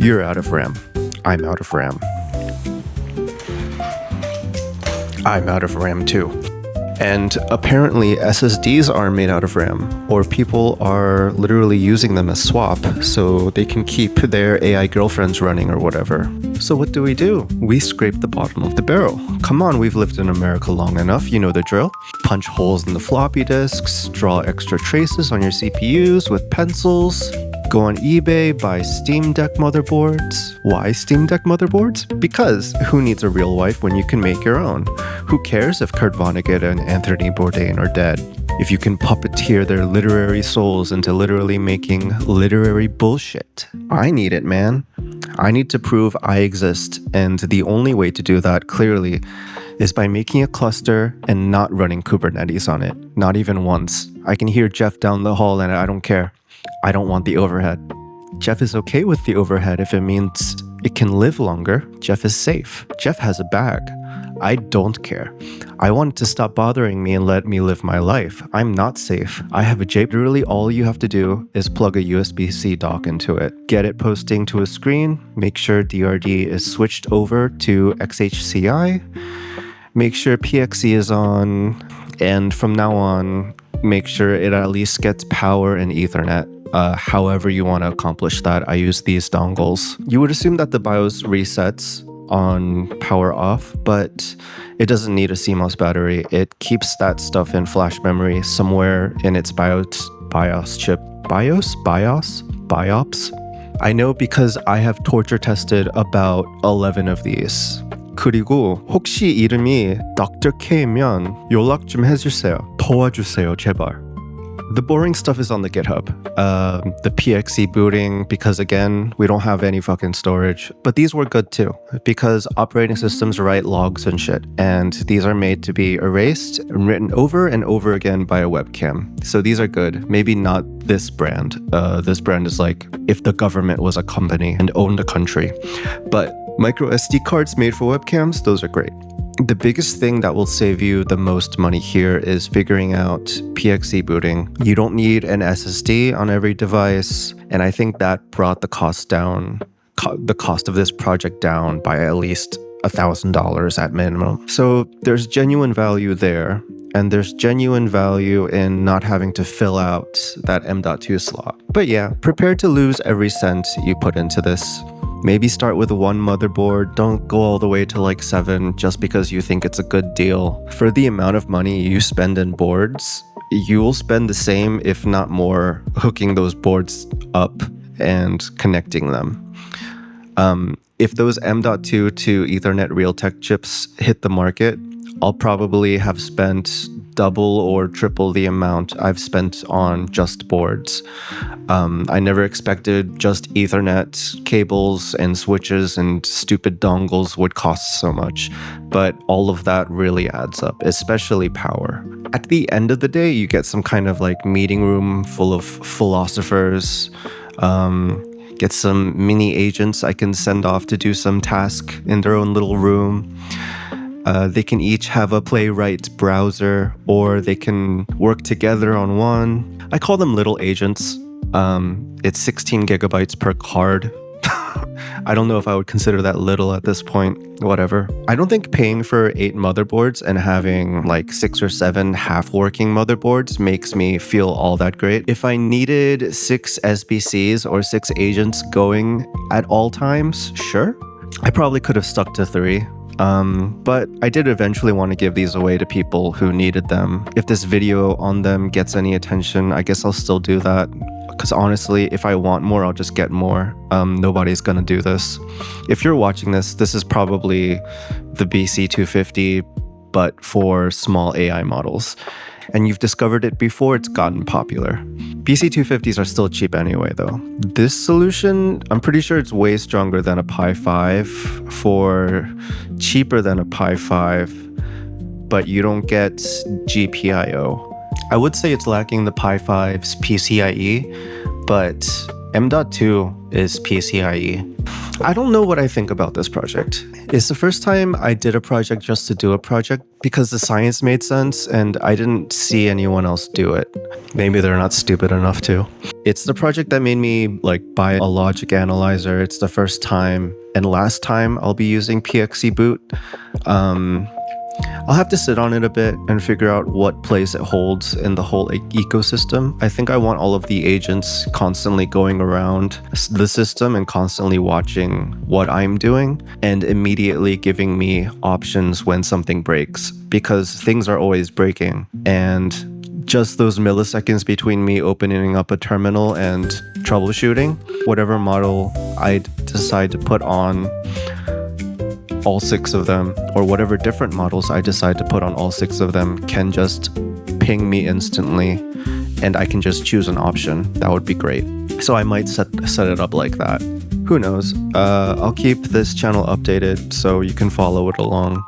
You're out of RAM. I'm out of RAM. I'm out of RAM too. And apparently SSDs are made out of RAM, or people are literally using them as swap so they can keep their AI girlfriends running or whatever. So what do? We scrape the bottom of the barrel. Come on, we've lived in America long enough, you know the drill. Punch holes in the floppy disks, draw extra traces on your CPUs with pencils. Go on eBay, buy Steam Deck motherboards. Why Steam Deck motherboards? Because who needs a real wife when you can make your own? Who cares if Kurt Vonnegut and Anthony Bourdain are dead? If you can puppeteer their literary souls into literally making literary bullshit. I need it, man. I need to prove I exist, and the only way to do that, clearly, is by making a cluster and not running Kubernetes on it. Not even once. I can hear Jeff down the hall and I don't care. I don't want the overhead. Jeff is okay with the overhead if it means it can live longer. Jeff is safe. Jeff has a bag. I don't care. I want it to stop bothering me and let me live my life. I'm not safe. I have a JPEG. Literally all you have to do is plug a USB-C dock into it. Get it posting to a screen. Make sure DRD is switched over to XHCI. Make sure PXE is on. And from now on, make sure it at least gets power and Ethernet. However you want to accomplish that, I use these dongles. You would assume that the BIOS resets on power off, but it doesn't need a CMOS battery. It keeps that stuff in flash memory somewhere in its BIOS chip. BIOS? I know because I have torture tested about 11 of these. 그리고 혹시 이름이 Dr. K면 연락 좀 해주세요. 도와주세요, 제발. The boring stuff is on the GitHub. The PXE booting, because again, we don't have any fucking storage. But these were good too, because operating systems write logs and shit. And these are made to be erased and written over and over again by a webcam. So these are good. Maybe not this brand. This brand is like if the government was a company and owned a country. But micro SD cards made for webcams, those are great. The biggest thing that will save you the most money here is figuring out PXE booting. You don't need an SSD on every device, and I think that brought the cost down, the cost of this project down by at least $1,000 at minimum. So there's genuine value there, and there's genuine value in not having to fill out that M.2 slot. But yeah, prepare to lose every cent you put into this. Maybe start with one motherboard, don't go all the way to like 7 just because you think it's a good deal. For the amount of money you spend in boards, you will spend the same, if not more, hooking those boards up and connecting them. If those M.2 to Ethernet Realtek chips hit the market, I'll probably have spent double or triple the amount I've spent on just boards. I never expected just Ethernet cables and switches and stupid dongles would cost so much, but all of that really adds up, especially power. At the end of the day, you get some kind of like meeting room full of philosophers, get some mini agents I can send off to do some task in their own little room. They can each have a Playwright browser, or they can work together on one. I call them little agents. It's 16 gigabytes per card. I don't know if I would consider that little at this point. Whatever. I don't think paying for 8 motherboards and having like 6 or 7 half-working motherboards makes me feel all that great. If I needed 6 SBCs or 6 agents going at all times, sure. I probably could have stuck to 3. But I did eventually want to give these away to people who needed them. If this video on them gets any attention, I guess I'll still do that. Because honestly, if I want more, I'll just get more. Nobody's gonna do this. If you're watching this, this is probably the BC250, but for small AI models. And you've discovered it before it's gotten popular. BC250s are still cheap anyway, though. This solution, I'm pretty sure it's way stronger than a Pi 5 for cheaper than a Pi 5, but you don't get GPIO. I would say it's lacking the Pi 5's PCIe, but M.2 is PCIe. I don't know what I think about this project. It's the first time I did a project just to do a project because the science made sense and I didn't see anyone else do it. Maybe they're not stupid enough to. It's the project that made me like buy a logic analyzer. It's the first time and last time I'll be using PXE boot. I'll have to sit on it a bit and figure out what place it holds in the whole ecosystem. I think I want all of the agents constantly going around the system and constantly watching what I'm doing and immediately giving me options when something breaks, because things are always breaking. And just those milliseconds between me opening up a terminal and troubleshooting, whatever model I decide to put on all 6 of them, or whatever different models I decide to put on all 6 of them, can just ping me instantly and I can just choose an option. That would be great. So I might set it up like that. Who knows? I'll keep this channel updated so you can follow it along.